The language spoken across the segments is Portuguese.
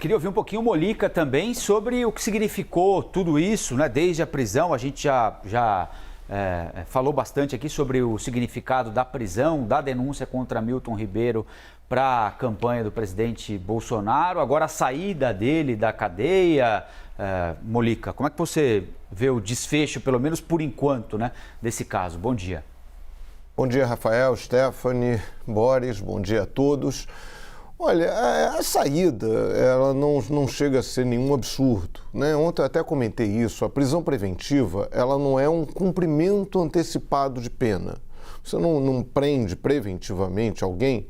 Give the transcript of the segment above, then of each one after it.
Queria ouvir um pouquinho o Mollica também sobre o que significou tudo isso, né? Desde a prisão, a gente já falou bastante aqui sobre o significado da prisão, da denúncia contra Milton Ribeiro para a campanha do presidente Bolsonaro. Agora a saída dele da cadeia. Mollica, como é que você vê o desfecho, pelo menos por enquanto, né, desse caso? Bom dia. Bom dia, Rafael, Stephanie, Boris, bom dia a todos. Olha, a saída, ela não chega a ser nenhum absurdo, né? Ontem eu até comentei isso, a prisão preventiva, ela não é um cumprimento antecipado de pena. Você não prende preventivamente alguém,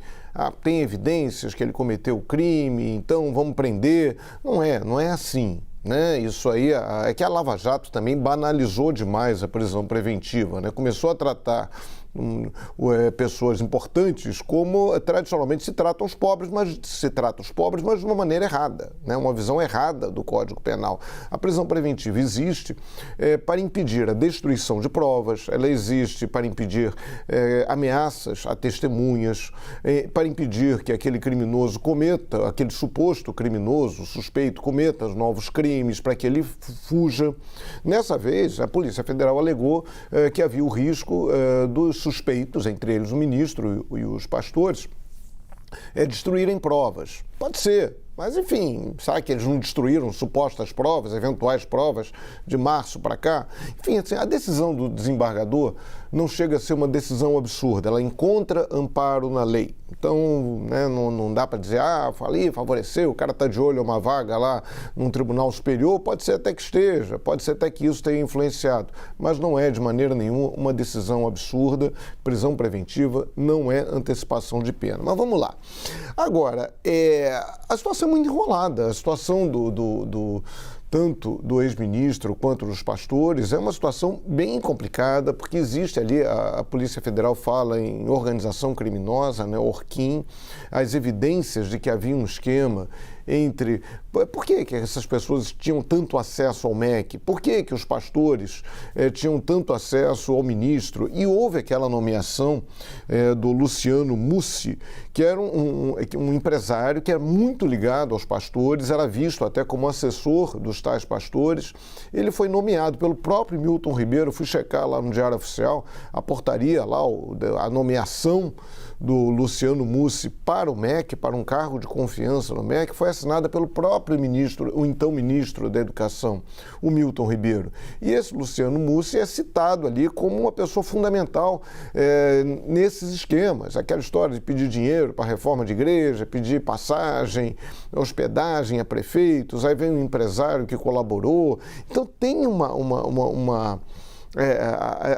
tem evidências que ele cometeu o crime, então vamos prender. Não é assim, né? Isso aí, é que a Lava Jato também banalizou demais a prisão preventiva, né? Começou a tratar pessoas importantes como tradicionalmente se tratam os pobres, mas de uma maneira errada, né? Uma visão errada do Código Penal. A prisão preventiva existe para impedir a destruição de provas, ela existe para impedir ameaças a testemunhas, para impedir que aquele criminoso cometa, aquele suposto criminoso, suspeito, cometa novos crimes, para que ele fuja. Nessa vez, a Polícia Federal alegou que havia o risco dos suspeitos, entre eles o ministro e os pastores, destruírem provas. Pode ser, mas enfim, sabe que eles não destruíram supostas provas, eventuais provas de março para cá? Enfim, assim, a decisão do desembargador não chega a ser uma decisão absurda, ela encontra amparo na lei. Então, né, não dá para dizer, favoreceu, o cara está de olho a uma vaga lá num tribunal superior, pode ser até que esteja, pode ser até que isso tenha influenciado, mas não é de maneira nenhuma uma decisão absurda. Prisão preventiva não é antecipação de pena. Mas vamos lá. Agora, a situação é muito enrolada, a situação tanto do ex-ministro quanto dos pastores é uma situação bem complicada, porque existe ali, a Polícia Federal fala em organização criminosa, né, Orquim, as evidências de que havia um esquema entre... Por que essas pessoas tinham tanto acesso ao MEC? Por que os pastores tinham tanto acesso ao ministro? E houve aquela nomeação do Luciano Mussi, que era um empresário que era muito ligado aos pastores, era visto até como assessor dos tais pastores. Ele foi nomeado pelo próprio Milton Ribeiro, fui checar lá no Diário Oficial, a portaria lá, a nomeação do Luciano Mussi para o MEC, para um cargo de confiança no MEC, foi assinada pelo próprio ministro, o então ministro da Educação, o Milton Ribeiro. E esse Luciano Mussi é citado ali como uma pessoa fundamental nesses esquemas. Aquela história de pedir dinheiro para a reforma de igreja, pedir passagem, hospedagem a prefeitos, aí vem um empresário que colaborou. Então tem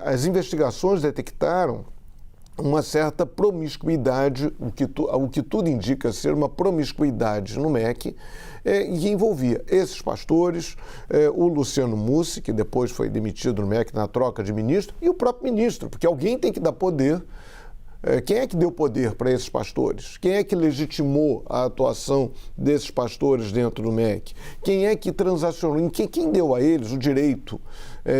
as investigações detectaram uma certa promiscuidade, o que tudo indica ser uma promiscuidade no MEC, que envolvia esses pastores, o Luciano Mussi, que depois foi demitido no MEC na troca de ministro, e o próprio ministro, porque alguém tem que dar poder. Quem é que deu poder para esses pastores? Quem é que legitimou a atuação desses pastores dentro do MEC? Quem é que transacionou? Quem deu a eles o direito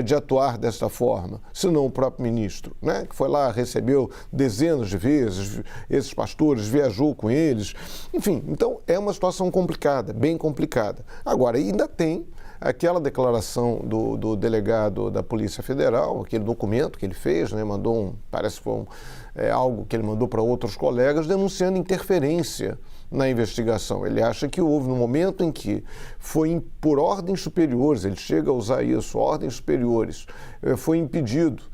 de atuar dessa forma? Se não o próprio ministro, né? Que foi lá, recebeu dezenas de vezes esses pastores, viajou com eles. Enfim, então é uma situação complicada, bem complicada. Agora, ainda tem aquela declaração do delegado da Polícia Federal, aquele documento que ele fez, né, parece que foi algo que ele mandou para outros colegas, denunciando interferência na investigação. Ele acha que houve, no momento em que foi por ordens superiores, ele chega a usar isso, ordens superiores, foi impedido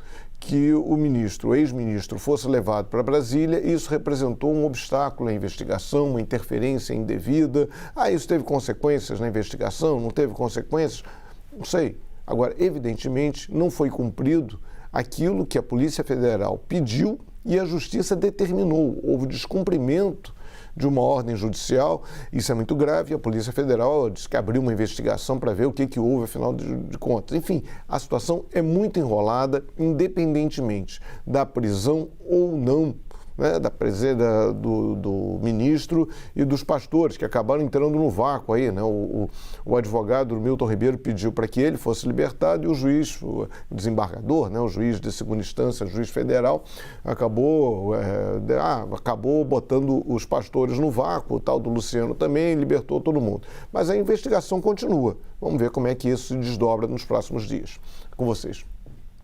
que o ex-ministro fosse levado para Brasília, isso representou um obstáculo à investigação, uma interferência indevida. Isso teve consequências na investigação? Não teve consequências? Não sei. Agora, evidentemente, não foi cumprido aquilo que a Polícia Federal pediu e a Justiça determinou. Houve descumprimento de uma ordem judicial, isso é muito grave, a Polícia Federal disse que abriu uma investigação para ver o que houve, afinal de contas. Enfim, a situação é muito enrolada, independentemente da prisão ou não né, do ministro e dos pastores, que acabaram entrando no vácuo aí, né? O advogado Milton Ribeiro pediu para que ele fosse libertado e o juiz, o desembargador, né, o juiz de segunda instância, o juiz federal, acabou botando os pastores no vácuo, o tal do Luciano também libertou todo mundo. Mas a investigação continua. Vamos ver como é que isso se desdobra nos próximos dias. Com vocês.